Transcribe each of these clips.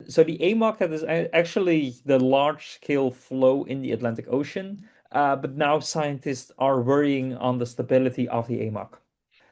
So the AMOC is actually the large-scale flow in the Atlantic Ocean, but now scientists are worrying on the stability of the AMOC.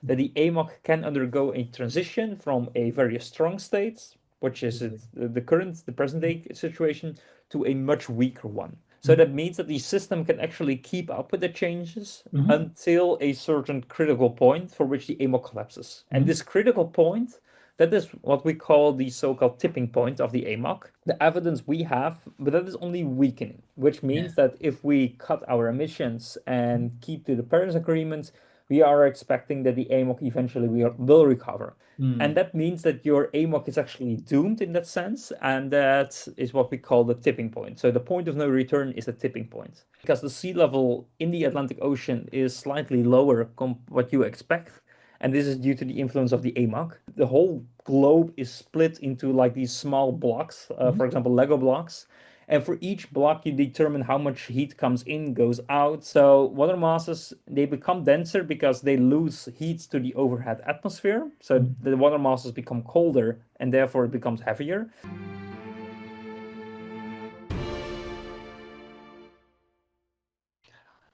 That the AMOC can undergo a transition from a very strong state, which is the present day situation, to a much weaker one. So that means that the system can actually keep up with the changes Mhm. until a certain critical point for which the AMOC collapses. And Mhm. this critical point, that is what we call the so-called tipping point of the AMOC. The evidence we have, but that is only weakening, which Yeah. means that if we cut our emissions and keep to the Paris Agreement, we are expecting that the AMOC eventually will recover. And Mm. that means that your AMOC is actually doomed in that sense, and that is what we call the tipping point. So the point of no return is the tipping point. Because the sea level in the Atlantic Ocean is slightly lower what you expect, and this is due to the influence of the AMOC. The whole globe is split into like these small blocks, Mhm. for example, Lego blocks. And for each block, you determine how much heat comes in, goes out. So water masses, they become denser because they lose heat to the overhead atmosphere. So Mhm. the water masses become colder and therefore it becomes heavier.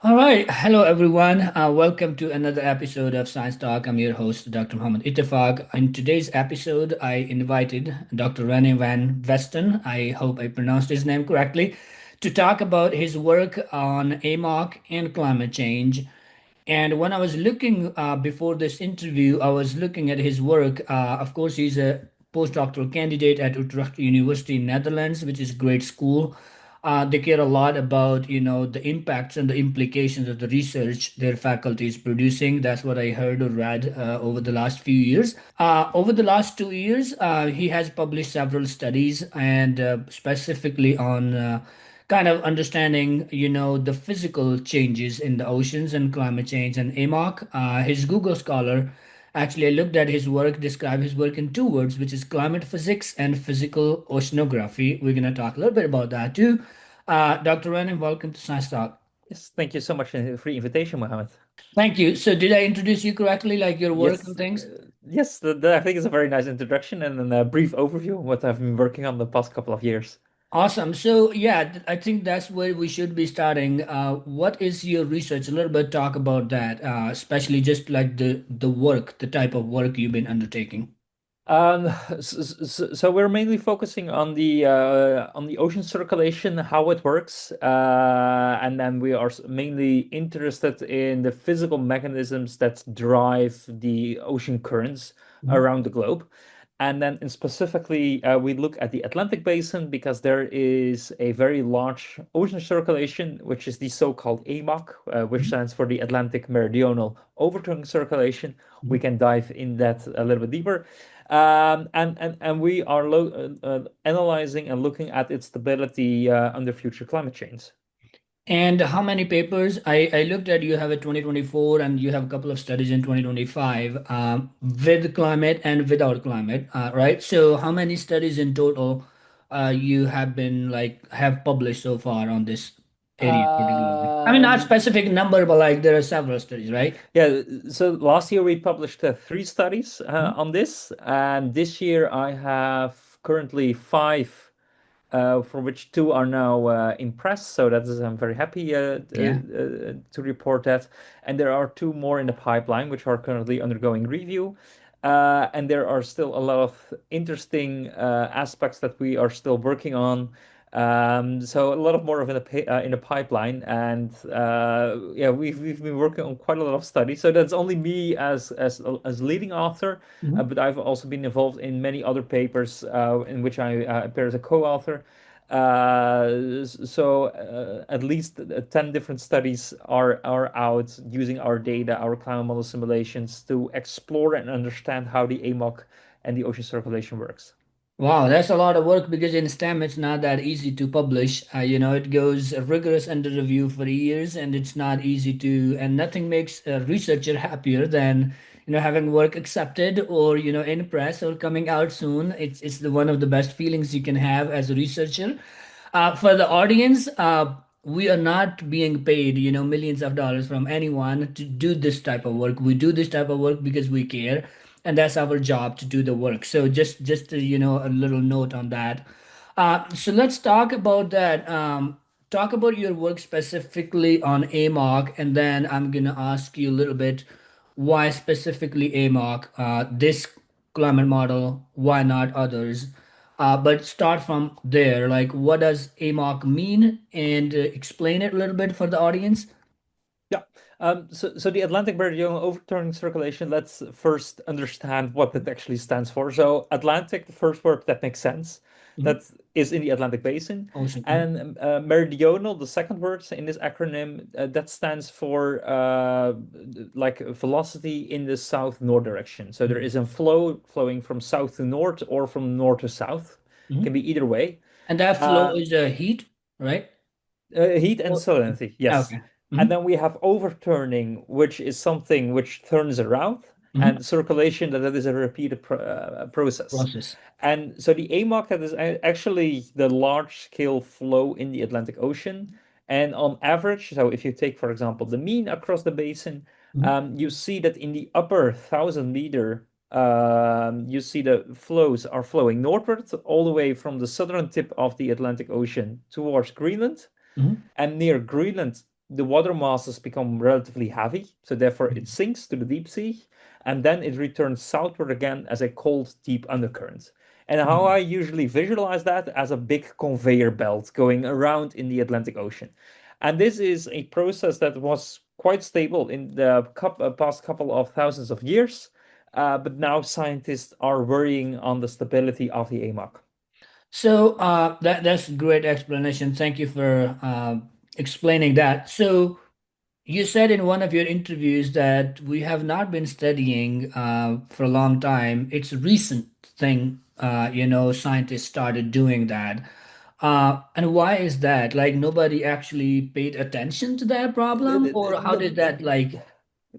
All right. Hello, everyone. Welcome to another episode of Science Talk. I'm your host, Dr. Mohammed Ittifaq. In today's episode, I invited Dr. Rene van Vesten. I hope I pronounced his name correctly, to talk about his work on AMOC and climate change. And when I was looking before this interview, I was looking at his work. Of course, he's a postdoctoral candidate at Utrecht University in Netherlands, which is a great school. They care a lot about, the impacts and the implications of the research their faculty is producing. That's what I heard or read over the last few years. Over the last 2 years, he has published several studies and specifically on kind of understanding, the physical changes in the oceans and climate change and AMOC. His Google Scholar, actually, I looked at his work, describe his work in two words, which is climate physics and physical oceanography. We're going to talk a little bit about that too. Dr. Renan, welcome to Science Talk. Yes, thank you so much for the invitation, Mohammed. Thank you. So, did I introduce you correctly, like your work and Yes, things? yes, I think it's a very nice introduction and then a brief overview of what I've been working on the past couple of years. Awesome. So, yeah, I think that's where we should be starting. What is your research? A little bit talk about that, especially just like the work, the type of work you've been undertaking. Um, so we're mainly focusing on the ocean circulation, how it works, and then we are mainly interested in the physical mechanisms that drive the ocean currents Mhm. around the globe. And then specifically, we look at the Atlantic basin because there is a very large ocean circulation, which is the so-called AMOC, which Mhm. stands for the Atlantic Meridional Overturning Circulation. We Mhm. can dive in that a little bit deeper. And we are analyzing and looking at its stability under future climate change. And how many papers? I looked at you have a 2024 and you have a couple of studies in 2025 with climate and without climate, right? So how many studies in total you have been like have published so far on this area particularly? I mean, not Um, specific number, but like there are several studies, right? yeah, so last year we published three studies Mhm. on this, and this year I have currently five, for which two are now in press. So that is I'm very happy Yeah. to report that, and there are two more in the pipeline which are currently undergoing review. And there are still a lot of interesting aspects that we are still working on. So a lot of more of in the pipeline, and yeah, we've been working on quite a lot of studies. So that's only me as leading author, Mhm. but I've also been involved in many other papers in which I appear as a co-author. At least 10 different studies are out using our data, our climate model simulations to explore and understand how the AMOC and the ocean circulation works. Wow, that's a lot of work because in STEM it's not that easy to publish. It goes rigorous under review for years and it's not easy to, and nothing makes a researcher happier than, having work accepted or, in press or coming out soon. It's one of the best feelings you can have as a researcher. For the audience, we are not being paid, millions of dollars from anyone to do this type of work. We do this type of work because we care, and that's our job to do the work. So just a little note on that. So let's talk about that. Talk about your work specifically on AMOC, and then I'm gonna ask you a little bit why specifically AMOC, this climate model, why not others? But start from there. Like, what does AMOC mean, and explain it a little bit for the audience. Yeah. So the Atlantic Meridional Overturning Circulation, let's first understand what that actually stands for. So Atlantic, the first word that makes sense, Mhm. that is in the Atlantic Basin. Ocean. Mhm. And Meridional, the second word in this acronym, that stands for like velocity in the south-north direction. So there Mhm. is a flow flowing from south to north or from north to south. Can Mhm. be either way. And that flow Um, is heat, right? Heat and Or- salinity, yes. Okay. And Mhm. then we have overturning, which is something which turns around, Mhm. and circulation, that is a repeated process. Process. And so the AMOC, that is actually the large scale flow in the Atlantic Ocean. And on average, so if you take, for example, the mean across the basin, Mhm. you see that in the upper 1,000 meter, you see the flows are flowing northward all the way from the southern tip of the Atlantic Ocean towards Greenland. Mhm. And near Greenland, the water masses become relatively heavy, so therefore it Mhm. sinks to the deep sea, and then it returns southward again as a cold, deep undercurrent. And how I Mhm. usually visualize that as a big conveyor belt going around in the Atlantic Ocean. And this is a process that was quite stable in the past couple of thousands of years, but now scientists are worrying on the stability of the AMOC. So that's great explanation. Thank you for explaining that. So you said in one of your interviews that we have not been studying for a long time. It's a recent thing, scientists started doing that. And why is that? Like nobody actually paid attention to that problem, or how did that like?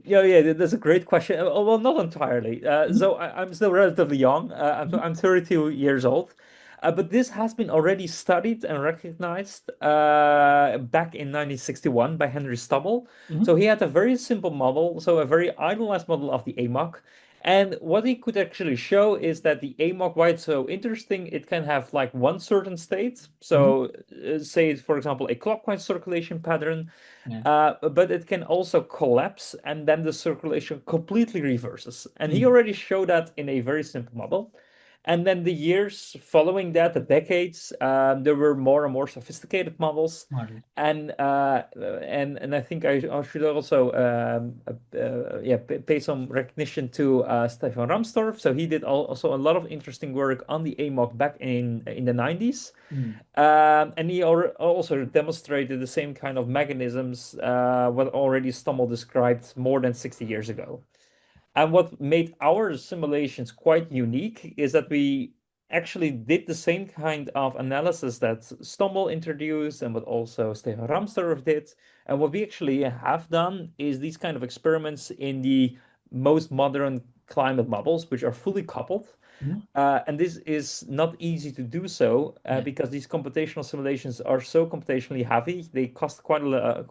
Yeah, yeah, that's a great question. Well, not entirely. Mhm. I'm still relatively young. I'm 32 years old. But this has been already studied and recognized back in 1961 by Henry Stubble. So Mhm. he had a very simple model, so a very idealized model of the AMOC. And what he could actually show is that the AMOC, why it's so interesting, it can have like one certain state. Mhm. So, say, for example, a clockwise circulation pattern, Yeah. but it can also collapse and then the circulation completely reverses. And he Mm. already showed that in a very simple model. And then the years following that, the decades, there were more and more sophisticated models. Model. And I think I should also yeah, pay some recognition to Stefan Ramstorff. So he did also a lot of interesting work on the AMOC back in the 90s. Mm. And he also demonstrated the same kind of mechanisms what already Stummel described more than 60 years ago. And what made our simulations quite unique is that we actually did the same kind of analysis that Stummel introduced and what also Stefan Ramstorff did. And what we actually have done is these kind of experiments in the most modern climate models, which are fully coupled. Mhm. And this is not easy to do so Yeah. because these computational simulations are so computationally heavy. They cost quite a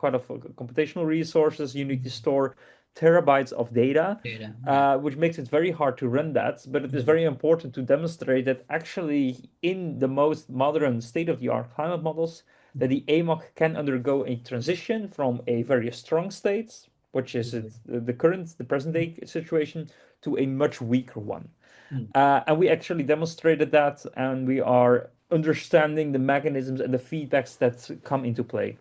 computational resources. You need to Mhm. store terabytes of data, Data. Yeah. which makes it very hard to run that. But it is Mhm. very important to demonstrate that actually in the most modern state-of-the-art climate models, that the AMOC can undergo a transition from a very strong state, which is the present day situation, to a much weaker one. Mm. And we actually demonstrated that, and we are understanding the mechanisms and the feedbacks that come into play.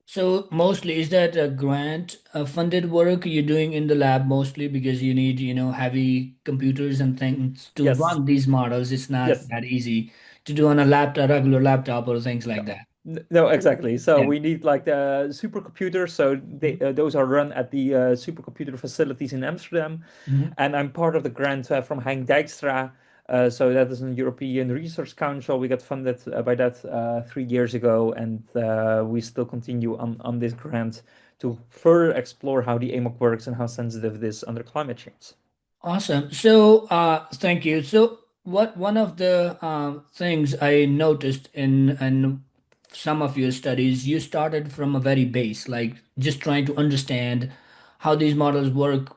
So mostly is that a grant funded work you're doing in the lab mostly because you need, heavy computers and things to Yes, run these models. It's not yes. that easy to do on a laptop, regular laptop or things like No, that. no, exactly. So Yeah. we need like the supercomputers. So Mhm. those are run at the supercomputer facilities in Amsterdam. Mhm. And I'm part of the grant from Henk Dijkstra. So that is an European Research Council. We got funded by that 3 years ago, and we still continue on this grant to further explore how the AMOC works and how sensitive it is under climate change. Awesome. So, thank you. So, what one of the things I noticed in some of your studies, you started from a very base, like just trying to understand how these models work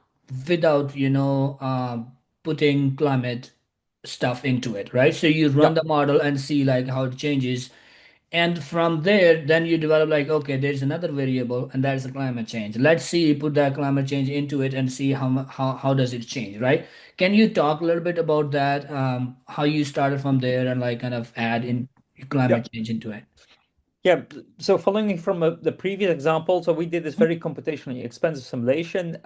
without, putting climate stuff into it, right? So you run Yeah. the model and see like how it changes. And from there, then you develop like, okay, there's another variable, and that is the climate change. Let's see, put that climate change into it and see how does it change, right? Can you talk a little bit about that? How you started from there and like kind of add in Yeah. climate change into it? Yeah, so following from the previous example, so we did this very computationally expensive simulation.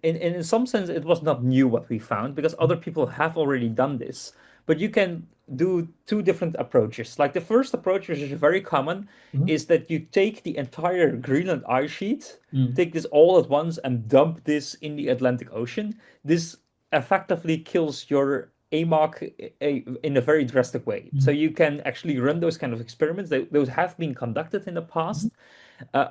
In some sense, it was not new what we found because other people have already done this. But you can do two different approaches. Like the first approach, which is very common, Mhm. is that you take the entire Greenland ice sheet, Mhm. take this all at once, and dump this in the Atlantic Ocean. This effectively kills your AMOC in a very drastic way. So Mhm. you can actually run those kind of experiments. Those have been conducted in the Mhm. past,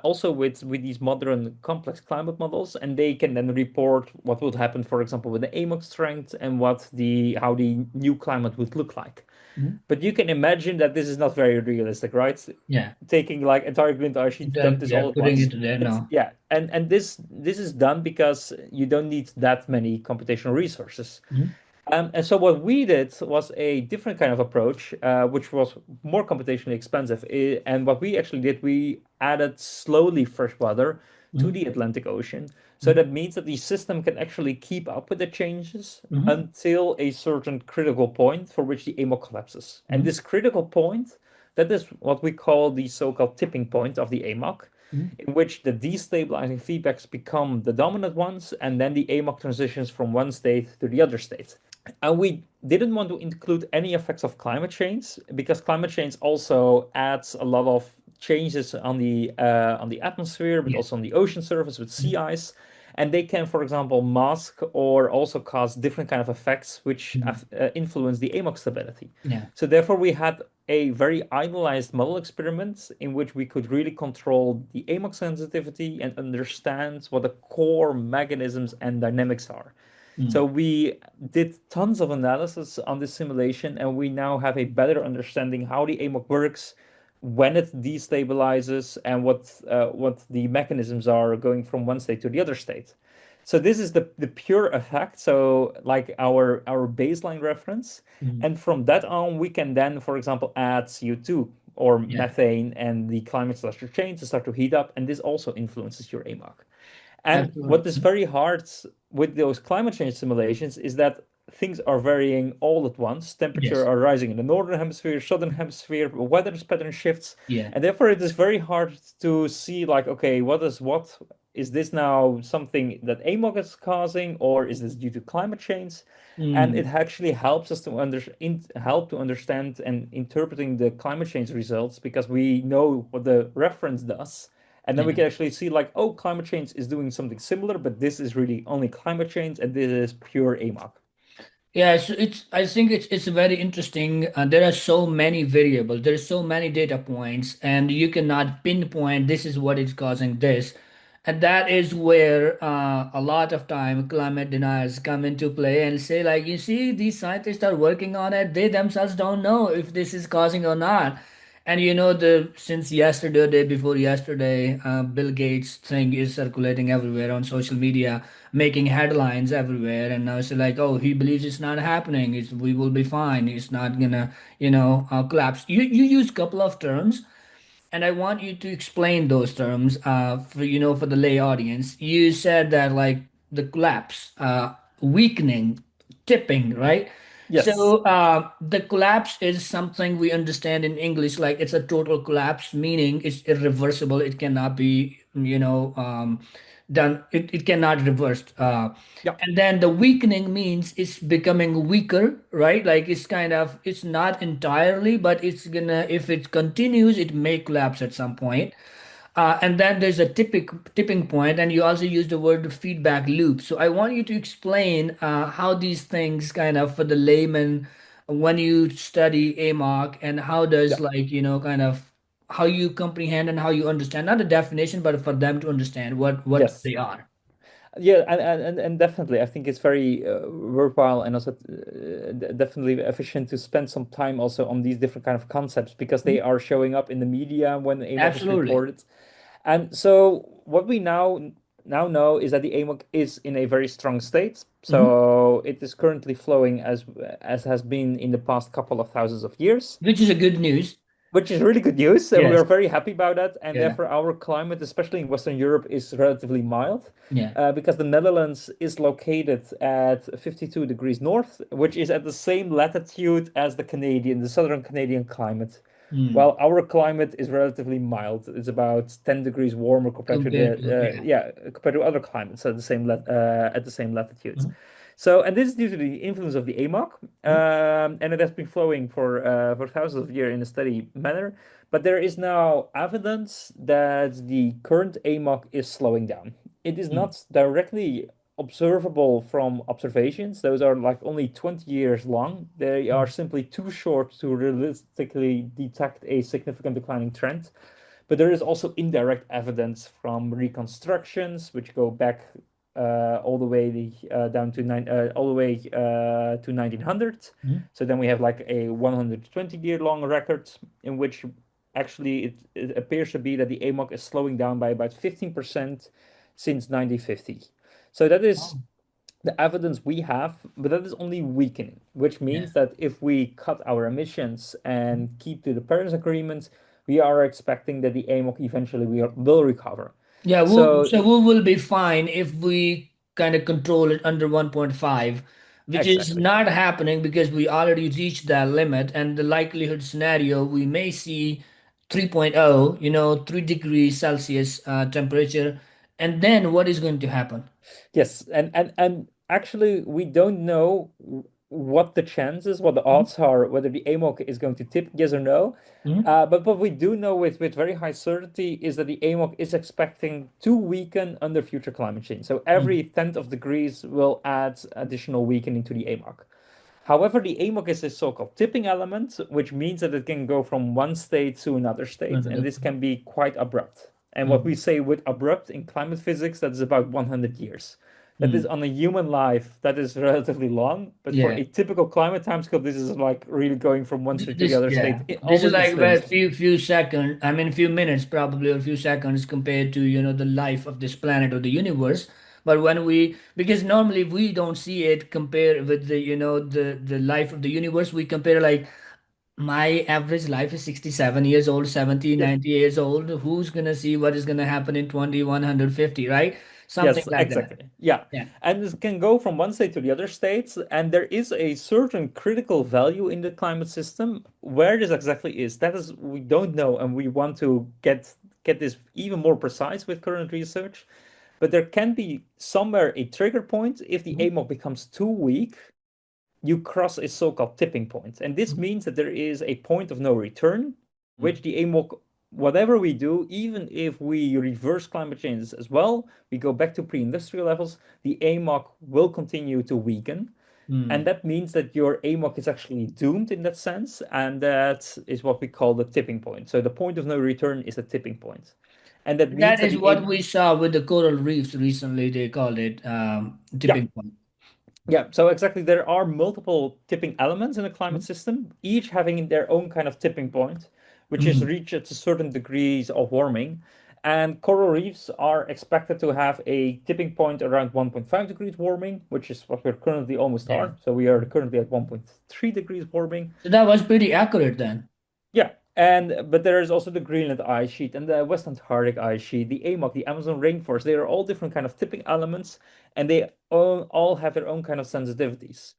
also with these modern complex climate models, and they can then report what would happen, for example, with the AMOC strength and what the how the new climate would look like. Mhm. But you can imagine that this is not very realistic, right? Yeah. Taking like entire Green ice sheets, dump this Yeah, all at putting once. it there It's now. yeah, and this is done because you don't need that many computational resources. Mhm. And so what we did was a different kind of approach, which was more computationally expensive. And what we actually did, we added slowly fresh water to Mhm. the Atlantic Ocean. So Mhm. that means that the system can actually keep up with the changes Mhm. until a certain critical point for which the AMOC collapses. And Mhm. this critical point, that is what we call the so-called tipping point of the AMOC, Mhm. in which the destabilizing feedbacks become the dominant ones, and then the AMOC transitions from one state to the other state. And we didn't want to include any effects of climate change because climate change also adds a lot of changes on the atmosphere, but Yeah. also on the ocean surface with Mhm. sea ice. And they can, for example, mask or also cause different kind of effects which Mhm. influence the AMOC stability. Yeah. So therefore, we had a very idealized model experiment in which we could really control the AMOC sensitivity and understand what the core mechanisms and dynamics are. Mhm. So we did tons of analysis on this simulation, and we now have a better understanding how the AMOC works, when it destabilizes, and what the mechanisms are going from one state to the other state. So this is the pure effect. So like our baseline reference, Mhm. and from that on, we can then, for example, add CO2 or Yeah. methane, and the climate starts to change, to start to heat up, and this also influences your AMOC. And what is Absolutely. very hard with those climate change simulations is that things are varying all at once. Temperature Yes. are rising in the northern hemisphere, southern hemisphere, weather pattern shifts, Yeah. and therefore it is very hard to see like, okay, what is this now something that AMOC is causing, or is this due to climate change? And it Mm. actually helps us to help to understand and interpreting the climate change results because we know what the reference does, and then we Yeah. can actually see like, oh, climate change is doing something similar, but this is really only climate change, and this is pure AMOC. Yeah, so it's I think it's very interesting. There are so many variables, there are so many data points, and you cannot pinpoint this is what is causing this. And that is where a lot of time climate deniers come into play and say, like, you see, these scientists are working on it. They themselves don't know if this is causing or not. And you know, the since yesterday, day before yesterday, Bill Gates thing is circulating everywhere on social media, making headlines everywhere. And now it's like, oh, he believes it's not happening. We will be fine. It's not gonna, collapse. You use couple of terms, and I want you to explain those terms for the lay audience. You said that like the collapse, weakening, tipping, right? Yes. So the collapse is something we understand in English, like it's a total collapse, meaning it's irreversible. It cannot be, done. It cannot reversed. Yeah. And then the weakening means it's becoming weaker, right? Like it's not entirely, but it's gonna, if it continues, it may collapse at some point. And then there's a tipping point, and you also use the word feedback loop. So I want you to explain how these things kind of for the layman when you study AMOC, and how does Yeah. like kind of how you comprehend and how you understand, not the definition, but for them to understand what Yes. they are. Yeah, and definitely, I think it's very worthwhile and also definitely efficient to spend some time also on these different kind of concepts because they Mhm. are showing up in the media when AMOC is Absolutely. reported. And so what we now now know is that the AMOC is in a very strong state. Mhm. So it is currently flowing as has been in the past couple of thousands of years, Which is a good news. which is really good news. And we Yes. are very happy about that. And Yeah. therefore, our climate, especially in Western Europe, is relatively mild Yeah. because the Netherlands is located at 52 degrees north, which is at the same latitude as the southern Canadian climate. Mm. While our climate is relatively mild, it's about 10 degrees warmer compared to Compared to, yeah. compared to other climates at the same latitudes. Mhm. So, and this is due to the influence of the AMOC, and it has been flowing for thousands of years in a steady manner. But there is now evidence that the current AMOC is slowing down. It is Mm. not directly observable from observations. Those are like only 20 years long. They are Mm. simply too short to realistically detect a significant declining trend. But there is also indirect evidence from reconstructions, which go back all the way down to all the way to 1900. Mm. So then we have like a 120-year long record in which actually it appears to be that the AMOC is slowing down by about 15% since 1950. So that is Oh, the evidence we have, but that is only weakening, which yeah. means that if we cut our emissions and keep to the Paris Agreement, we are expecting that the AMOC eventually will recover. Yeah, So, so we will be fine if we kind of control it under 1.5, which is exactly. not happening because we already reached that limit. And the likelihood scenario, we may see 3.0, 3 degrees Celsius temperature. And then what is going to happen? Yes, and actually we don't know what the chances, what the odds are, whether the AMOC is going to tip, yes or no. Mhm. But what we do know with very high certainty is that the AMOC is expecting to weaken under future climate change. So Mhm. every tenth of degrees will add additional weakening to the AMOC. However, the AMOC is a so-called tipping element, which means that it can go from one state to another state, and this can be quite abrupt. And what we Mhm. say with abrupt in climate physics, that is about 100 years. That is Mhm. on a human life, that is relatively long, but for Yeah. a typical climate timescale, this is like really going from one state to the This, other yeah, state this is almost like a instantaneously. few seconds. I mean, few minutes probably, or a few seconds compared to the life of this planet or the universe. But when we, because normally we don't see it compare with the life of the universe. We compare like my average life is 67 years old, 70, Yes. 90 years old. Who's gonna see what is gonna happen in 2150, right? Something Yes, like that. exactly. Yeah. Yeah. And it can go from one state to the other states. And there is a certain critical value in the climate system. Where this exactly is, that is, we don't know. And we want to get this even more precise with current research. But there can be somewhere a trigger point. If the Mhm. AMOC becomes too weak, you cross a so-called tipping point. And this Mhm. means that there is a point of no return, Mhm. which the AMOC, whatever we do, even if we reverse climate change as well, we go back to pre-industrial levels, the AMOC will continue to weaken. And Mhm. that means that your AMOC is actually doomed in that sense. And that is what we call the tipping point. So the point of no return is the tipping point. And that means That that is the what AMOC, we saw with the coral reefs recently. They called it yeah, tipping point. yeah, so exactly, there are multiple tipping elements in a climate Mhm. system, each having their own kind of tipping point, which is Mhm. reached at a certain degrees of warming. And coral reefs are expected to have a tipping point around 1.5 degrees warming, which is what we're currently almost Yeah. are. So we are currently at 1.3 degrees warming. So that was pretty accurate then. Yeah, and but there is also the Greenland ice sheet and the West Antarctic ice sheet, the AMOC, the Amazon rainforest. They are all different kind of tipping elements, and they all have their own kind of sensitivities.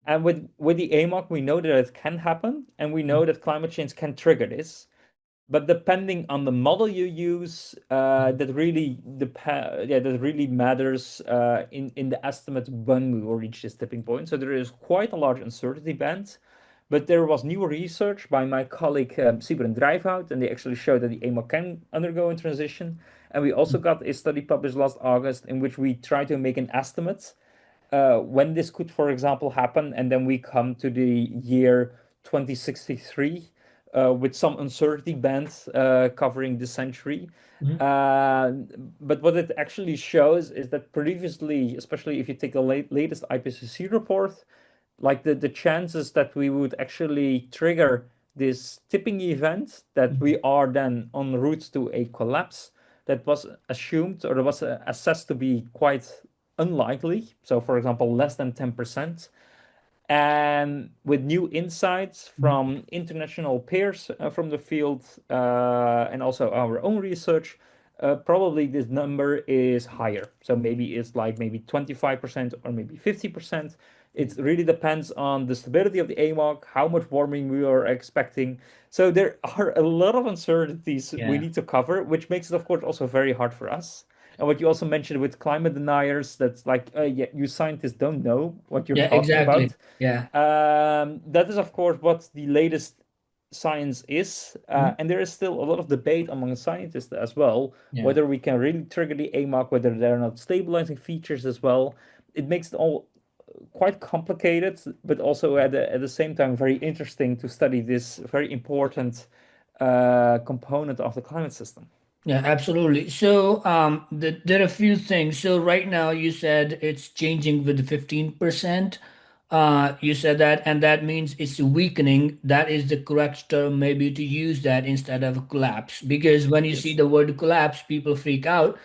And with the AMOC, we know that it can happen, and we know that climate change can trigger this. But depending on the model you use, that really matters in the estimate when we will reach this tipping point. So there is quite a large uncertainty band. But there was new research by my colleague Sieber and Drijfhout, and they actually showed that the AMOC can undergo a transition. And we also got a study published last August in which we try to make an estimate when this could, for example, happen, and then we come to the year 2063 with some uncertainty bands covering the century. Mhm. Uh, but what it actually shows is that previously, especially if you take the latest IPCC report, like the chances that we would actually trigger this tipping event, that we are then en route to a collapse, that was assumed or that was assessed to be quite unlikely. So, for example, less than 10%. And with new insights Mhm. from international peers from the field and also our own research, probably this number is higher. So maybe it's like maybe 25% or maybe 50%. It really depends on the stability of the AMOC, how much warming we are expecting. So there are a lot of uncertainties we Yeah. need to cover, which makes it, of course, also very hard for us. And what you also mentioned with climate deniers, that's like, yeah, you scientists don't know what you're Yeah, talking exactly. about. Yeah. That is, of course, what the latest science is. Mhm. And there is still a lot of debate among scientists as well, Yeah. whether we can really trigger the AMOC, whether there are not stabilizing features as well. It makes it all quite complicated, but also at the same time very interesting to study this very important component of the climate system. Yeah, absolutely. So, there are a few things. So, right now, you said it's changing with the 15%. You said that, and that means it's weakening. That is the correct term, maybe to use that instead of collapse. Because when you see Yes. the word collapse, people freak out.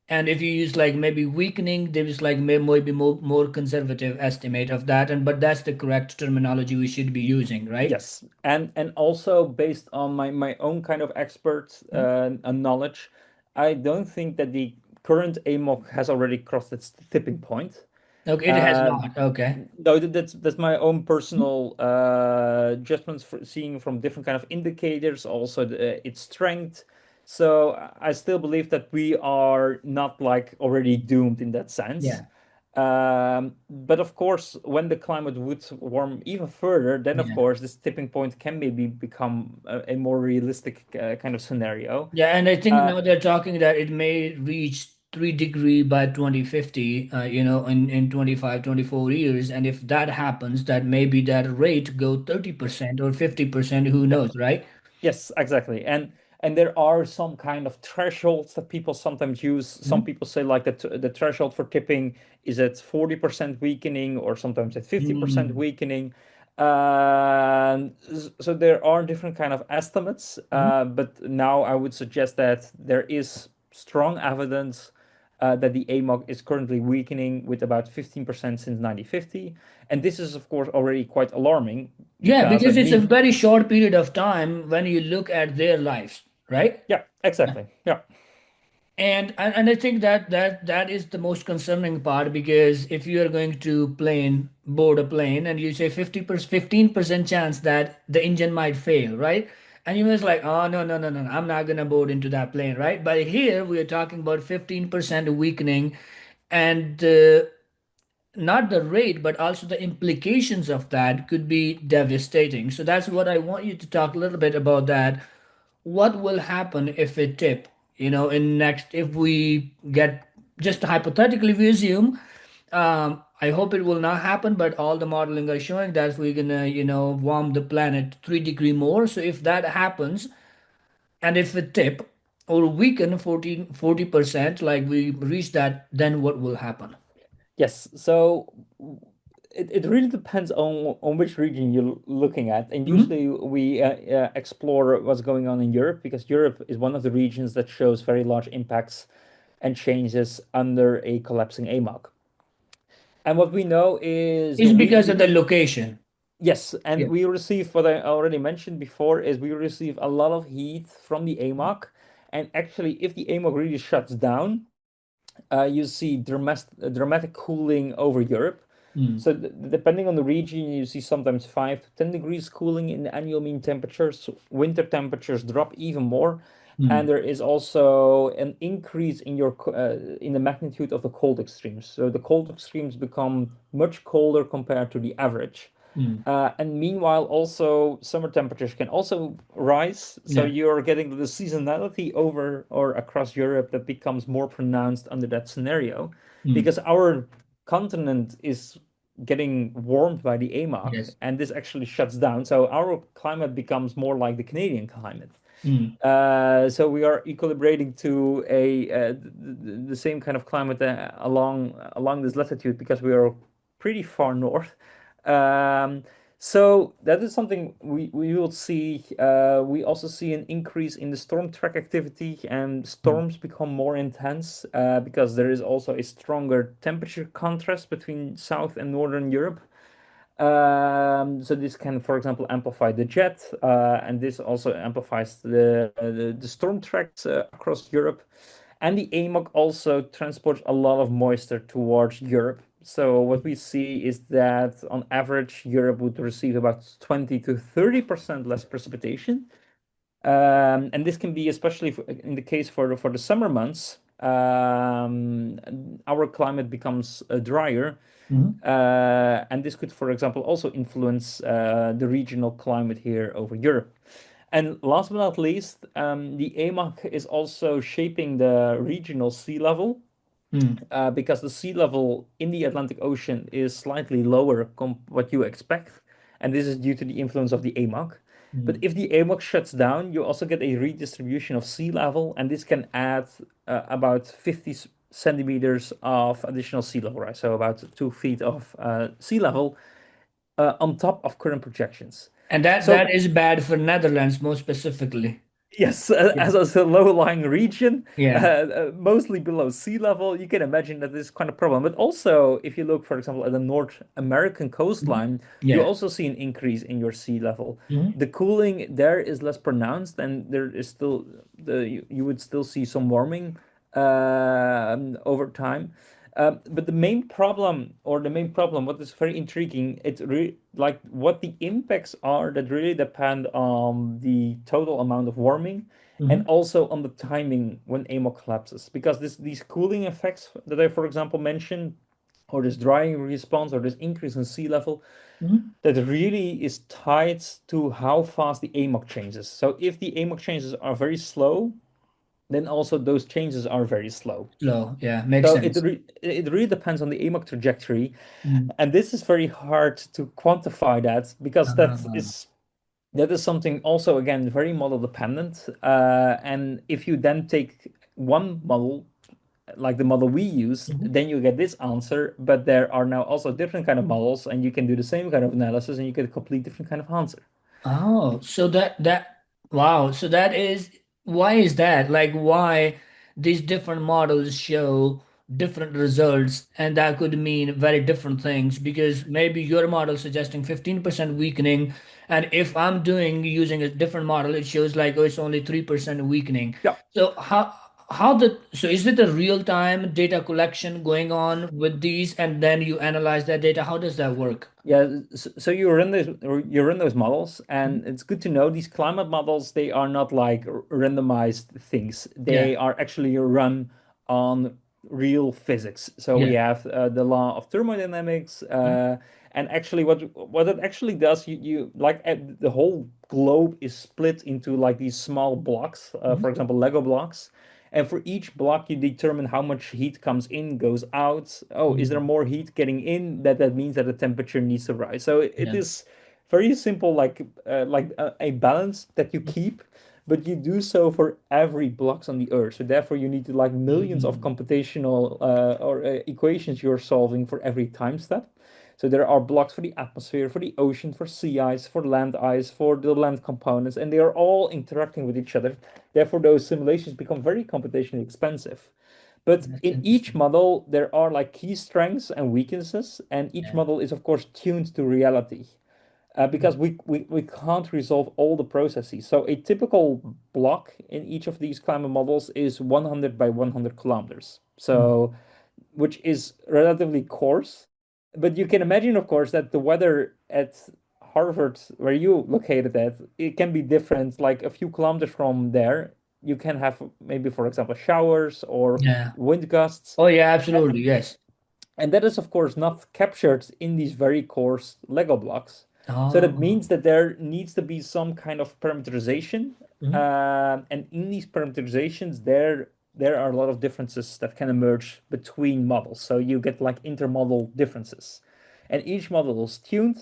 And if you use like maybe weakening, there is like maybe more conservative estimate of that. And but that's the correct terminology we should be using, right? Yes, and also based on my own kind of expert and knowledge, I don't think that the current AMOC has already crossed its tipping point. Okay, it has Uh, not. Okay. no, that's my own personal judgments for seeing from different kind of indicators, also its strength. So I still believe that we are not like already doomed in that sense. Yeah. But of course, when the climate would warm even further, then of Yeah. course this tipping point can maybe become a more realistic kind of scenario. Yeah, and I think Uh, now they're talking that it may reach 3 degree by 2050, in 25, 24 years. And if that happens, that maybe that rate go 30% or 50%, who yeah. knows, right? Yes, exactly. And there are some kind of thresholds that people sometimes use. Some Mhm. people say like that the threshold for tipping is at 40% weakening or sometimes at 50% Mm. weakening. So there are different kind of estimates, Mhm. but now I would suggest that there is strong evidence that the AMOC is currently weakening with about 15% since 1950. And this is, of course, already quite alarming Yeah, because because it it's a means, very short period of time when you look at their lives, right? yeah, exactly. Yeah. And I think that is the most concerning part because if you are going to board a plane and you say 50%, 15% chance that the engine might fail, right? And you was like, oh no, no, no, no, no, I'm not gonna board into that plane, right? But here we are talking about 15% weakening and not the rate, but also the implications of that could be devastating. So that's what I want you to talk a little bit about that. What will happen if it tip? In next, if we get just hypothetically, we assume. I hope it will not happen, but all the modeling are showing that we're gonna, warm the planet 3 degree more. So if that happens, and if it tip or weaken 40%, like we reach that, then what will happen? Yes, so it really depends on which region you're looking at, and Mhm. usually we explore what's going on in Europe because Europe is one of the regions that shows very large impacts and changes under a collapsing AMOC. And what we know is It's we because we of the can location. yes, and Yeah. we receive what I already mentioned before is we receive a lot of heat from the AMOC, and actually if the AMOC really shuts down, you see dramatic cooling over Europe. Mm, So depending on the region, you see sometimes 5 to 10 degrees cooling in the annual mean temperatures. Winter temperatures drop even more, and mm, there is also an increase in in the magnitude of the cold extremes. So the cold extremes become much colder compared to the average. mm. And meanwhile, also summer temperatures can also rise. So Yeah. you're getting the seasonality over or across Europe that becomes more pronounced under that scenario, Mm. because our continent is getting warmed by the AMOC, Yes. and this actually shuts down. So our climate becomes more like the Canadian climate. Mm. So we are equilibrating to the same kind of climate along this latitude because we are pretty far north. Um, So that is something we will see. We also see an increase in the storm track activity, and Mm. storms become more intense because there is also a stronger temperature contrast between South and Northern Europe. So this can, for example, amplify the jet, and this also amplifies the storm tracks across Europe. And the AMOC also transports a lot of moisture towards Europe. So what we see is that on average, Europe would receive about 20 to 30% less precipitation. And this can be especially in the case for the summer months. Our climate becomes drier, Mhm. and this could, for example, also influence the regional climate here over Europe. And last but not least, the AMOC is also shaping the regional sea level Mm. because the sea level in the Atlantic Ocean is slightly lower what you expect, and this is due to the influence of the AMOC. But Mm. if the AMOC shuts down, you also get a redistribution of sea level, and this can add about 50 centimeters of additional sea level rise, so about 2 feet of sea level on top of current projections. And that So that is bad for Netherlands, more specifically. yes, Yeah. as a low-lying region, Yeah. mostly below sea level, you can imagine that this is kind of problem. But also, if you look, for example, at the North American Mhm. coastline, you Yeah. also see an increase in your sea level. Mhm. The cooling there is less pronounced, and there is still you would still see some warming over time. But the main problem, what is very intriguing, it's really like what the impacts are that really depend on the total amount of warming and Mhm. also on the timing when AMOC collapses. Because these cooling effects that I, for example, mentioned, or this drying response, or this increase in sea level, Mhm. that really is tied to how fast the AMOC changes. So if the AMOC changes are very slow, then also those changes are very slow. Slow. Yeah. Makes So sense. it really depends on the AMOC trajectory, Mm. and this is very hard to quantify that because Ah. that is something also again very model dependent. And if you then take one model like the model we use, Mhm. then you get this answer. But there are now also different kind of models, and you can do the same kind of analysis, and you get a complete different kind of answer. Oh, so that wow. So that is why is that? Like why these different models show different results, and that could mean very different things because maybe your model suggesting 15% weakening, and if I'm doing using a different model, it shows like oh it's only 3% weakening. Yeah. So how the so is it a real-time data collection going on with these, and then you analyze that data? How does that work? Yeah, so you run those models, Mhm. and it's good to know these climate models, they are not like randomized things. Yeah, They are actually run on real physics. So we yeah. have the law of thermodynamics, and actually what it actually does, you like the whole globe is split into like these small blocks, Mhm. for example, Lego blocks. And for each block, you determine how much heat comes in, goes out. Oh, is there Mhm. more heat getting in? That means that the temperature needs to rise. So it Yeah. is very simple, like a balance that you keep, but you do so for every blocks on the Earth. So therefore, you need to like millions of Mm. computational or equations you're solving for every time step. So there are blocks for the atmosphere, for the ocean, for sea ice, for land ice, for the land components, and they are all interacting with each other. Therefore, those simulations become very computationally expensive. But That's in each interesting. model, there are like key strengths and weaknesses, and each Yeah. model is, of course, tuned to reality. Because we can't resolve all the processes. So a typical block in each of these climate models is 100 by 100 kilometers. Mm. So which is relatively coarse. But you can imagine, of course, that the weather at Harvard, where you located at, it can be different. Like a few kilometers from there, you can have maybe, for example, showers or Yeah. wind gusts. Oh, yeah, absolutely. Yes. And that is, of course, not captured in these very coarse Lego blocks. So that Oh. means that there needs to be some kind of parameterization. Mhm. And in these parameterizations, there are a lot of differences that can emerge between models. So you get like intermodal differences. And each model is tuned.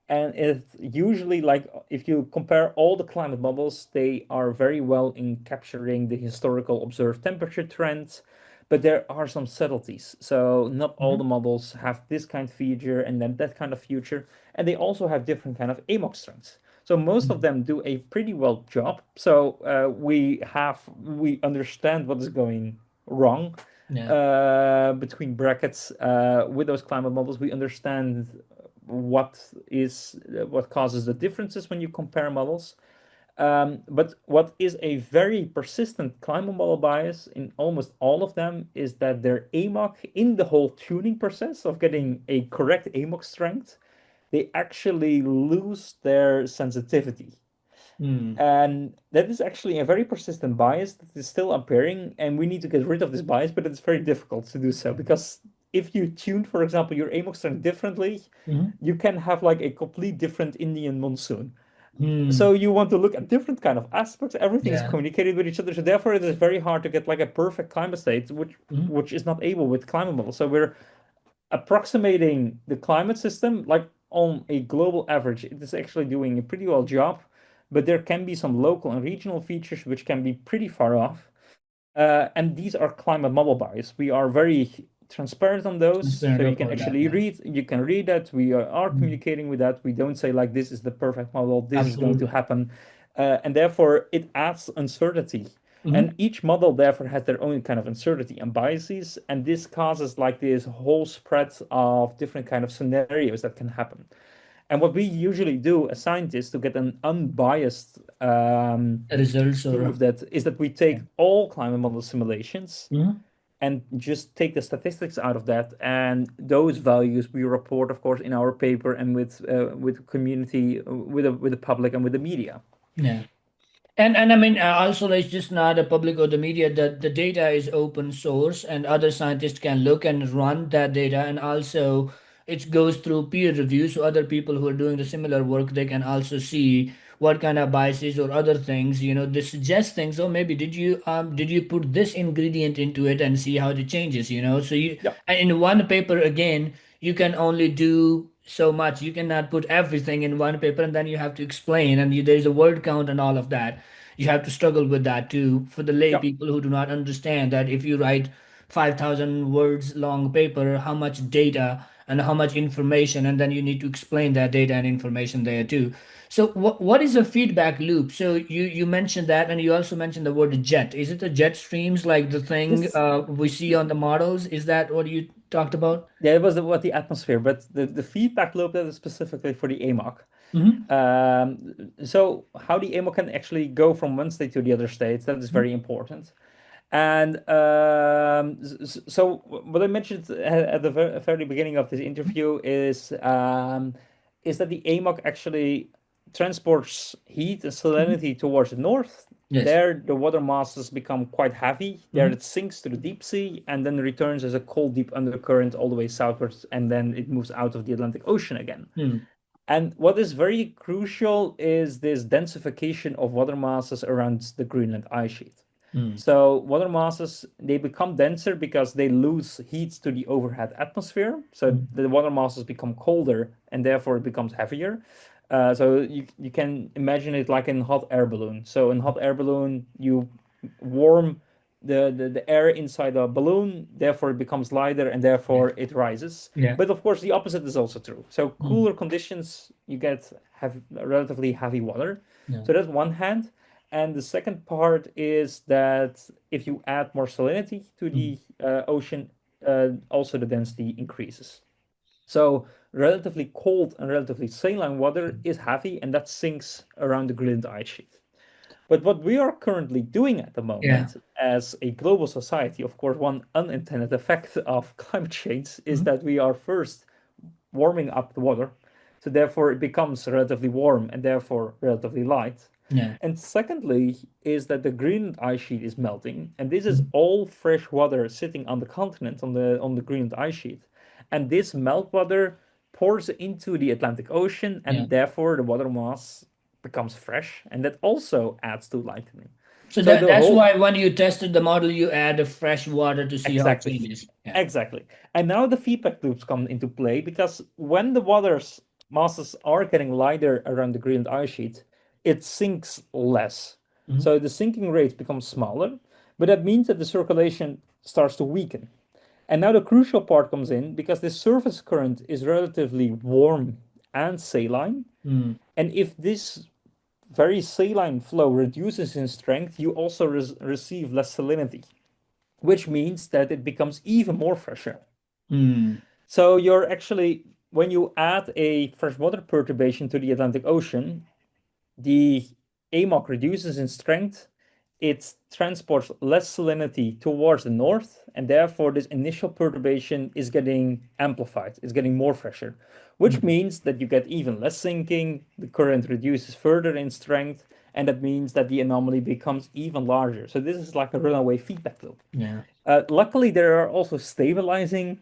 And it usually, like, if you compare all the climate models, they are very well in capturing the historical observed temperature trends, but there are some subtleties. So not all the Mhm. models have this kind of feature and then that kind of feature, and they also have different kind of AMOC strengths. So most of Mhm. them do a pretty well job. So we understand what is going wrong Yeah. between brackets with those climate models. We understand what causes the differences when you compare models. But what is a very persistent climate model bias in almost all of them is that their AMOC in the whole tuning process of getting a correct AMOC strength, they actually lose their sensitivity. Mm. And that is actually a very persistent bias that is still appearing, and we need to get rid of this bias, but it's very difficult to do so because if you tune, for example, your AMOC strength differently, Mhm. you can have like a complete different Indian monsoon. Mm. So you want to look at different kind of aspects. Everything is Yeah. communicated with each other. So therefore, it is very hard to get like a perfect climate state, which Mhm. which is not able with climate models. So we're approximating the climate system like on a global average. It is actually doing a pretty well job, but there can be some local and regional features which can be pretty far off. And these are climate model bias. We are very transparent on those, so Transparent you can about that. actually Yeah. read that. We are Mm. communicating with that. We don't say like this is the perfect model, this is going to Absolutely. happen, and therefore it adds uncertainty. Mhm. And each model therefore has their own kind of uncertainty and biases, and this causes like this whole spread of different kind of scenarios that can happen. And what we usually do as scientists to get an unbiased Results view or of that is that we yeah. take all climate model simulations Mhm. and just take the statistics out of that, and those values we report, of course, in our paper and with community, with the public and with the media. Yeah. And I mean, also it's just not a public or the media. The data is open source, and other scientists can look and run that data. And also, it goes through peer review, so other people who are doing the similar work they can also see what kind of biases or other things. They suggest things. Oh, maybe did you put this ingredient into it and see how it changes? So Yeah, and in one paper again, you can only do so much. You cannot put everything in one paper, and then you have to explain, and there's a word count and all of that. You have to struggle with that too for the lay yeah, people who do not understand that if you write 5,000 words long paper, how much data and how much information, and then you need to explain that data and information there too. So what is a feedback loop? So you mentioned that, and you also mentioned the word jet. Is it the jet streams like the thing this we see on the models? Is that what you talked about? yeah, it was what the atmosphere, but the feedback loop that is specifically for the AMOC. Mm-hmm. So how the AMOC can actually go from one state to the other state, that is very important. And so what I mentioned at the very beginning of this interview is that the AMOC actually transports heat and Mm-hmm. salinity towards the north. Yes. There, the water masses become quite heavy. There, Mm-hmm. it sinks to the deep sea and then returns as a cold, deep undercurrent all the way southwards, and then it moves out of the Atlantic Ocean again. And what is very crucial is this densification of water masses around the Greenland ice sheet. Mm-hmm. So water masses, they become denser because they lose heat to the overhead atmosphere. So the water masses become colder and therefore it becomes heavier. So you can imagine it like in hot air balloon. So in hot air balloon, you warm the air inside the balloon, therefore it becomes lighter and Yeah. therefore it rises. Yeah. But of course, the opposite is also true. So Mm. cooler conditions, you get have relatively heavy water. Yeah. So that's one hand. And the second part is that if you add more salinity to Mm. the ocean, also the density increases. So relatively cold and relatively saline water is heavy, and that sinks around the Greenland ice sheet. But what we are currently doing at the Yeah. moment as a global society, of course, one unintended effect of climate change is Mm. that we are first warming up the water. So therefore it becomes relatively warm and therefore relatively light. Yeah. And secondly is that the Greenland ice sheet is melting, and this is Mm. all fresh water sitting on the continent on the Greenland ice sheet. And this meltwater pours into the Atlantic Ocean, Yeah. and therefore the water mass becomes fresh, and that also adds to lightening. So So that the that's whole why when you tested the model, you add a fresh water to see how it exactly. changes. Yeah. Exactly. And now the feedback loops come into play because when the water's masses are getting lighter around the Greenland ice sheet, it sinks less. Mm. So the sinking rate becomes smaller, but that means that the circulation starts to weaken. And now the crucial part comes in because this surface current is relatively warm and saline. Mm, And if this very saline flow reduces in strength, you also receive less salinity, which means that it becomes even more fresher. mm, So you're actually, when you add a freshwater perturbation to the Atlantic Ocean, the AMOC reduces in strength, it transports less salinity towards the north, and therefore this initial perturbation is getting amplified, it's getting more pressure, which mm. means that you get even less sinking, the current reduces further in strength, and that means that the anomaly becomes even larger. So this is like a runaway feedback loop. Yeah. Luckily, there are also stabilizing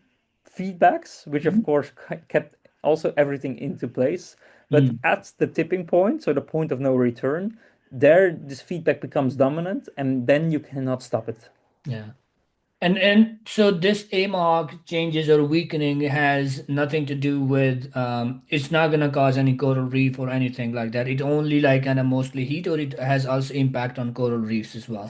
feedbacks, which of Mm, course kept also everything into place. But mm, at the tipping point, so the point of no return, there this feedback becomes dominant, and then you cannot stop it. yeah. And so this AMOC changes or weakening has nothing to do with it's not gonna cause any coral reef or anything like that. It only like kind of mostly heat, or it has also impact on coral reefs as well.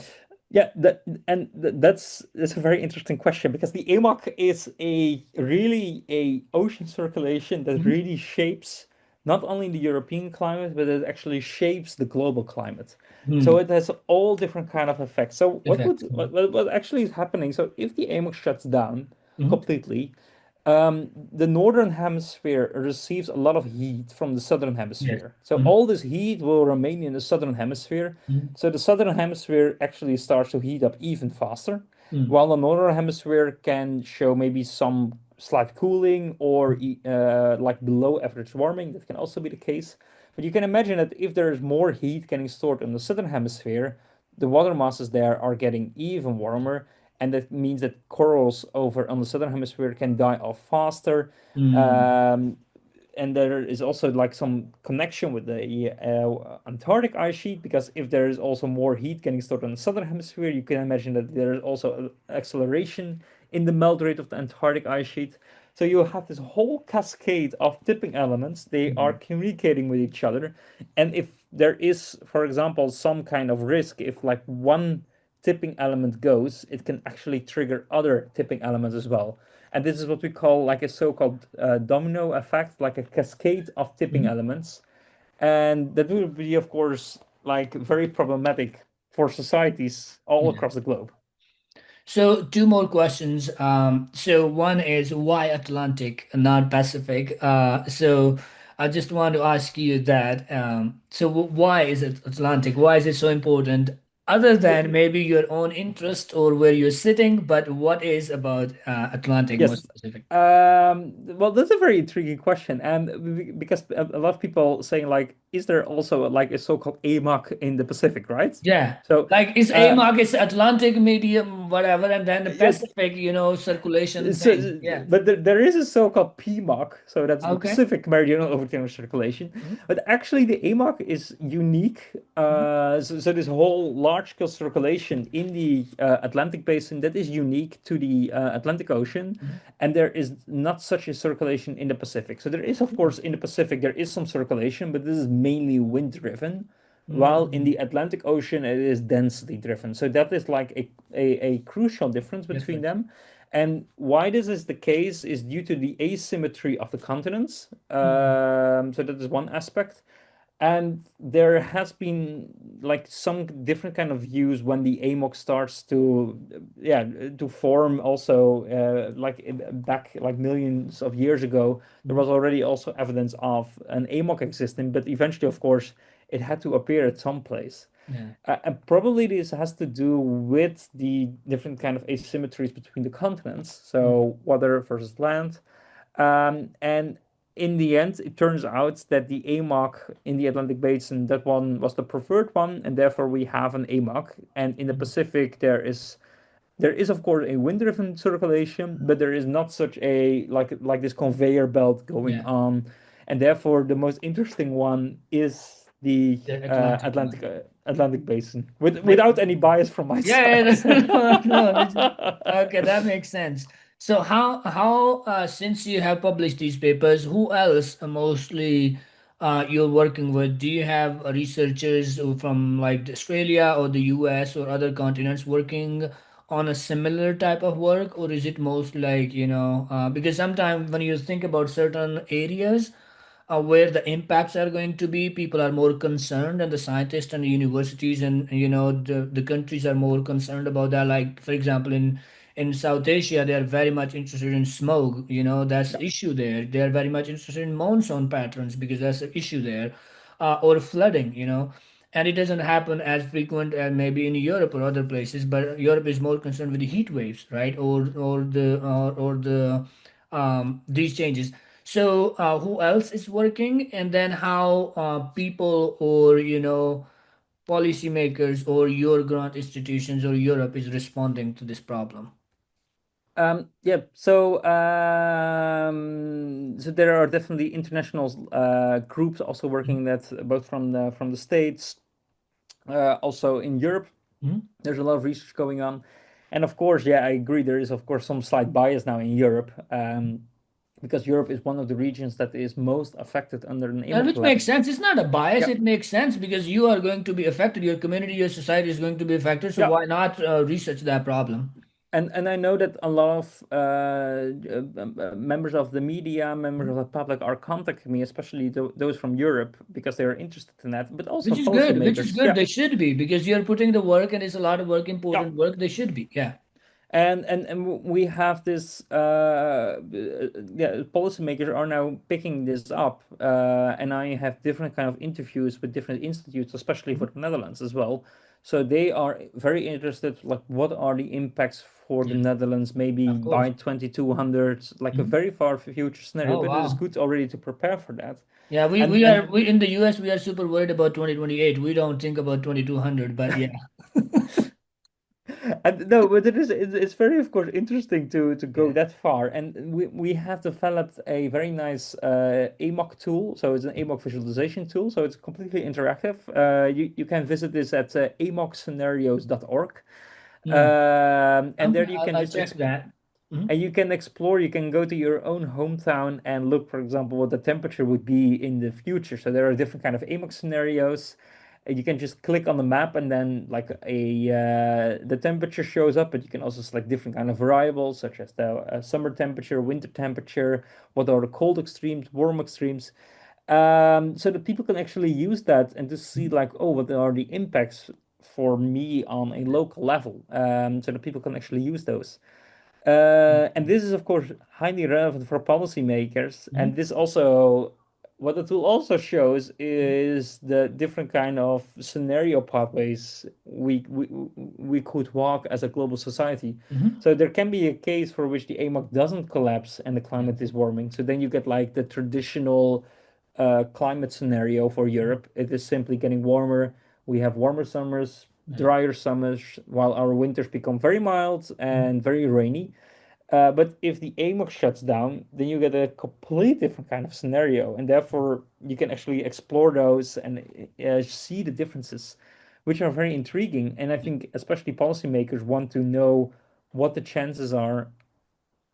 Yeah, that's a very interesting question because the AMOC is a really a ocean circulation that Mhm. really shapes not only the European climate, but it actually shapes the global climate. So Hmm. it has all different kind of effects. So what would Effect. what actually is happening? So if the AMOC shuts down Mm-hmm. completely, the northern hemisphere receives a lot of heat from the southern Yes. hemisphere. So Mm-hmm. all this heat will remain in the southern hemisphere. So the southern hemisphere actually starts to heat up even faster, Mm-hmm. while the northern hemisphere can show maybe some slight cooling or like below average warming. That can also be the case. But you can imagine that if there is more heat getting stored in the southern hemisphere, the water masses there are getting even warmer, and that means that corals over on the southern hemisphere can die off faster. Mm-hmm. Um, and there is also like some connection with the Antarctic ice sheet because if there is also more heat getting stored in the southern hemisphere, you can imagine that there is also an acceleration in the melt rate of the Antarctic ice sheet. So you have this whole cascade of tipping elements. They are communicating with each other, and if there is, for example, some kind of risk, if like one tipping element goes, it can actually trigger other tipping elements as well. And this is what we call like a so-called domino effect, like a cascade of tipping Mm-hmm. elements. And that will be, of course, like very problematic for societies all Yeah. across the globe. So two more questions. So one is why Atlantic, not Pacific? So I just want to ask you that. So why is it Atlantic? Why is it so important? Other Yeah, than maybe your own interest or where you're sitting, but what is about Atlantic more yes. specific? Well, that's a very intriguing question, and because a lot of people saying like, is there also like a so-called AMOC in the Pacific, right? Yeah. So, Like is uh, AMOC is Atlantic medium, whatever, and then the yeah, Pacific, circulation thing. so, Yeah. but there is a so-called PMOC, so that's the Okay. Pacific Meridional Overturning Circulation. Mhm. But actually, the AMOC is unique. Mhm. So this whole large-scale circulation in the Atlantic Basin that is unique to the Atlantic Ocean, Mhm. and there is not such a circulation in the Pacific. So there is, of course, in the Pacific there is some circulation, but this is mainly wind-driven. While in the Mhm. Atlantic Ocean, it is density driven. So that is like a crucial difference between Difference. them. And why this is the case is due to the asymmetry of the continents. Mhm. So that is one aspect. And there has been like some different kind of views when the AMOC starts to, yeah, to form also back like millions of years ago. There Mhm. was already also evidence of an AMOC existing, but eventually, of course, it had to appear at some place. Yeah. And probably this has to do with the different kind of asymmetries between the continents, Mhm. so water versus land. And in the end, it turns out that the AMOC in the Atlantic Basin, that one was the preferred one, and therefore we have an AMOC. And in the Mhm. Pacific, there is of course a wind-driven circulation, but there is not such a like this conveyor belt going Yeah. on, and therefore the most interesting one is the The Atlantic Atlantic one. Atlantic Basin, without Makes any bias from my Yeah, side. yeah, no, no, okay, that makes sense. So how since you have published these papers, who else mostly you're working with? Do you have researchers from like Australia or the US or other continents working on a similar type of work, or is it most like, because sometimes when you think about certain areas where the impacts are going to be, people are more concerned, and the scientists and the universities and the countries are more concerned about that. Like for example, in South Asia, they are very much interested in smoke. That's Yeah. the issue there. They are very much interested in monsoon patterns because that's the issue there, or flooding. And it doesn't happen as frequent as maybe in Europe or other places. But Europe is more concerned with the heat waves, right? Or the these changes. So, who else is working, and then how people or policymakers or your grant institutions or Europe is responding to this problem? Yeah, so there are definitely international groups also working that both from the States, also in Europe. Mhm. There's a lot of research going on, and of course, yeah, I agree. There is of course some slight bias now in Europe, because Europe is one of the regions that is most affected under an And AMOC which makes collapse. sense. It's not a bias. Yeah, It makes sense because you are going to be affected. Your community, your society is going to be affected. So yeah. why not research that problem? And I know that a lot of members of the media, members of the public are contacting me, especially those from Europe, because they are interested in that, but also Which is good. Which is policymakers. good. Yeah, They should be because you're putting the work and it's a lot of work, yeah. important work. They should be. Yeah. And we have this, yeah, policymakers are now picking this up, and I have different kind of interviews with different institutes, especially for Mhm. the Netherlands as well. So they are very interested, like what are the impacts for the Yeah. Netherlands, maybe Of course. by 2200, like a Mhm. very far future scenario. Oh But it is wow. good already to prepare for that. Yeah, we, And we are and we in the US we are super worried about 2028. We don't think about 2200, but yeah. And no, but it's very, of course, interesting to go Yeah. that far. And we have developed a very nice AMOC tool. So it's an AMOC visualization tool. So it's completely interactive. You can visit this at amocscenarios.org. Hmm. And Okay, there you can I'll just check that. Hmm. and you can explore, you can go to your own hometown and look, for example, what the temperature would be in the future. So there are different kind of AMOC scenarios. You can just click on the map and then like the temperature shows up, but you can also select different kind of variables such as the summer temperature, winter temperature, what are the cold extremes, warm extremes. So that people can actually use that and to see like, oh, what are the impacts for me on a local level, so that people can actually use those. And this is, of course, highly relevant for policymakers. Hmm. And this also, what the tool also shows is the different kind of scenario pathways we could walk as a global society. Hmm. So there can be a case for which the AMOC doesn't collapse and the Yeah. climate is warming. So then you get like the traditional climate scenario for Mhm. Europe. It is simply getting warmer. We have warmer summers, Yeah. drier summers, while our winters become very mild Mhm. and very rainy. But if the AMOC shuts down, then you get a complete different kind of scenario, and therefore you can actually explore those and see the differences, which are very intriguing. And I Yeah. think especially policymakers want to know what the chances are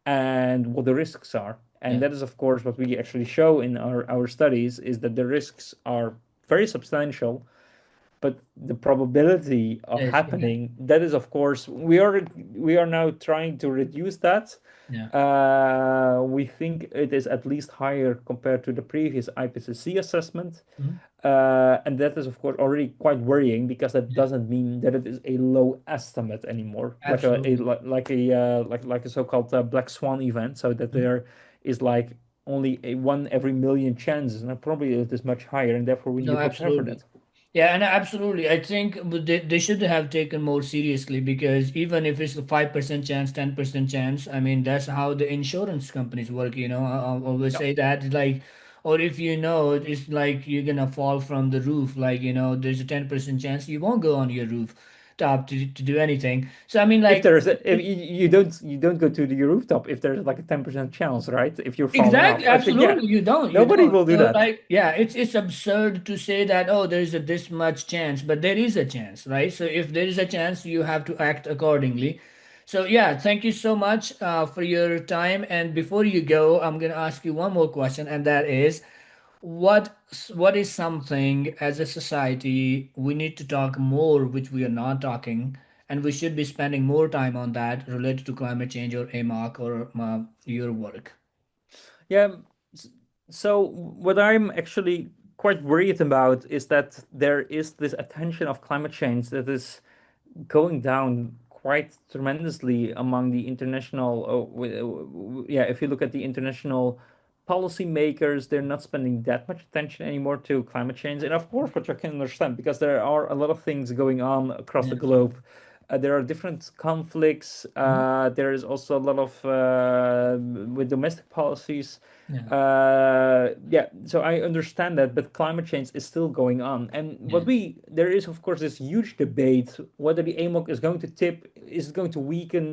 and what the risks are. And Yeah. that is, of course, what we actually show in our studies is that the risks are very substantial, but the probability of Yeah. happening, that is, of course, we are now trying to reduce that. Yeah. We think it is at least higher compared to the previous IPCC assessment. Mhm. And that is, of course, already quite worrying because that Yeah. doesn't mean that it is a low estimate anymore, Absolutely. like a so-called black swan event. So that Mhm. there is like only a one every million chances, and probably it is much higher, and therefore we need No, to prepare for absolutely. that. Yeah, and absolutely. I think they should have taken more seriously because even if it's a 5% chance, 10% chance, I mean, that's how the insurance companies work, I'll always Yeah. say that, like, or if it's like you're gonna fall from the roof, like, there's a 10% chance you won't go on your roof top to do anything. So, I mean, If like, there is if you don't go to the rooftop if there's like a 10% chance, right? If you're falling exactly, off, I think, yeah, absolutely. You nobody don't. will do So that. like, yeah, it's absurd to say that, oh, there's a this much chance, but there is a chance, right? So if there is a chance, you have to act accordingly. So yeah, thank you so much for your time. And before you go, I'm gonna ask you one more question, and that is, what what is something as a society we need to talk more, which we are not talking, and we should be spending more time on that related to climate change or AMOC or your work. Yeah. s- So what I'm actually quite worried about is that there is this attention of climate change that is going down quite tremendously among the international. Yeah, if you look at the international policymakers, they're not spending that much attention anymore to climate change, and of course, which I can understand because there are a lot of things going on across the Yeah. globe. There are different conflicts. Mhm. There is also a lot of with domestic policies. Yeah. Yeah, so I understand that, but climate change is still going on. And Yeah. there is, of course, this huge debate whether the AMOC is going to tip, is it going to weaken,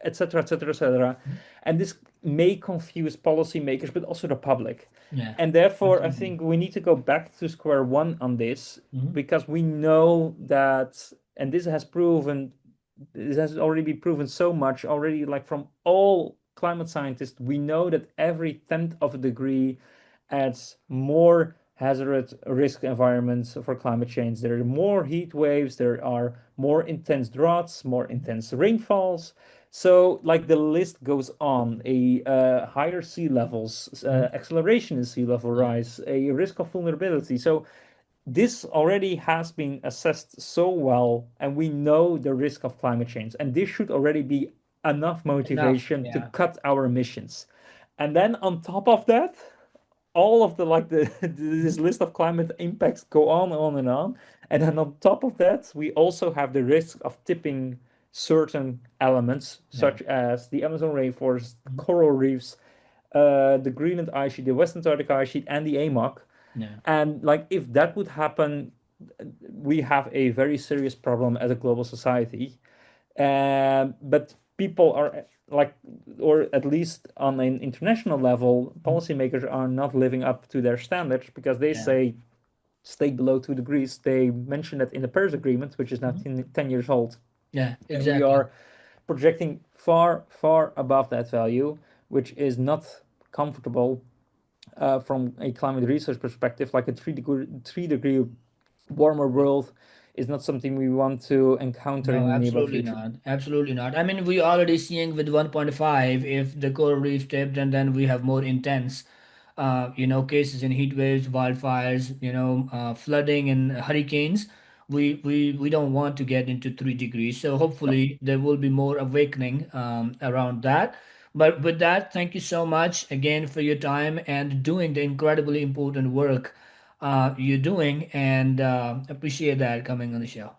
et cetera, et cetera, et cetera. Mhm. And this may confuse policymakers, but also the public. Yeah. And therefore, I Absolutely. think we need to go back to square one on this Mhm. because we know that, and this has already been proven so much already, like from all climate scientists, we know that every tenth of a degree adds more hazardous risk environments for climate change. There are more heat waves, there are more intense droughts, more intense rainfalls. So, like the list goes on, a higher sea levels, Mhm. acceleration in sea level Yeah. rise, a risk of vulnerability. So, this already has been assessed so well, and we know the risk of climate change. And this should already be enough Enough. motivation to Yeah. cut our emissions. And then on top of that, all of the like the Mhm. this list of climate impacts go on and on. And then on top of that, we also have the risk of tipping certain elements, Yeah. such as the Amazon rainforest, Mhm. coral reefs, the Greenland ice sheet, the West Antarctic ice sheet, and the AMOC. Yeah. And like if that would happen, we have a very serious problem as a global society. But people are like, or at least on an international level, Mhm. policymakers are not living up to their standards because they Yeah. say stay below 2 degrees. They mention that in the Paris Agreement, which is now Mhm. 10 years old, Yeah. and we Exactly. are projecting far above that value, which is not comfortable from a climate research perspective. Like a 3 degree warmer world is not something we want to encounter No, in the nearby absolutely future. not. Absolutely not. I mean, we already seeing with 1.5, if the coral reef tipped, and then we have more intense, cases in heat waves, wildfires, flooding and hurricanes. We don't want to get into 3 degrees. So No, hopefully there will be more awakening around that. But with that, thank you so much again for your time and doing the incredibly important work you're doing, and appreciate that coming on the show.